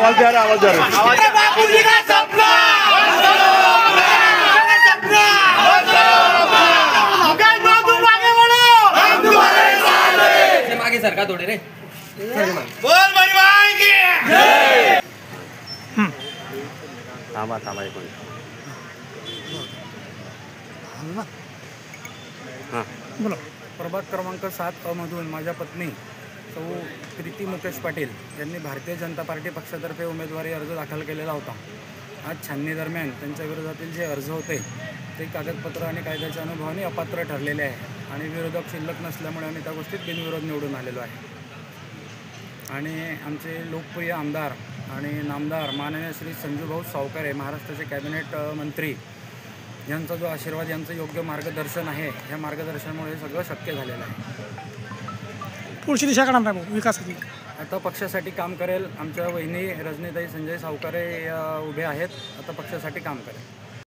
आवाज द्या रे, आवाज द्या रे. मागे सरका थोडे रे. बोल भाई की थांबा थांबा एक मिनिट. हां बोला. प्रभाग क्रमांक 7 मधून माझ्या पत्नी सौ प्रीती मुकेश पाटील यांनी भारतीय जनता पार्टी पक्षातर्फे उमेदवारी अर्ज दाखल केलेला होता. आज छाननी दरम्यान त्यांच्या विरोधातील जे अर्ज होते ते कागदपत्र आणि कायद्याच्या अनुभवाने अपात्र ठरलेले आहे आणि विरोधक शिल्लक नसल्यामुळे आम्ही त्या गोष्टीत बिनविरोध निवडून आलेलो आहे. आणि आमचे लोकप्रिय आमदार आणि नामदार माननीय श्री संजूभाऊ सावकारे, महाराष्ट्राचे कॅबिनेट मंत्री, यांचा जो आशीर्वाद, यांचं योग्य मार्गदर्शन आहे, ह्या मार्गदर्शनामुळे हे सगळं शक्य झालेलं आहे. पुढची दिशा करणार नाही विकासाची. आता पक्षासाठी काम करेल. आमच्या वहिनी रजनीताई संजय सावकारे उभे आहेत. आता पक्षासाठी काम करेल.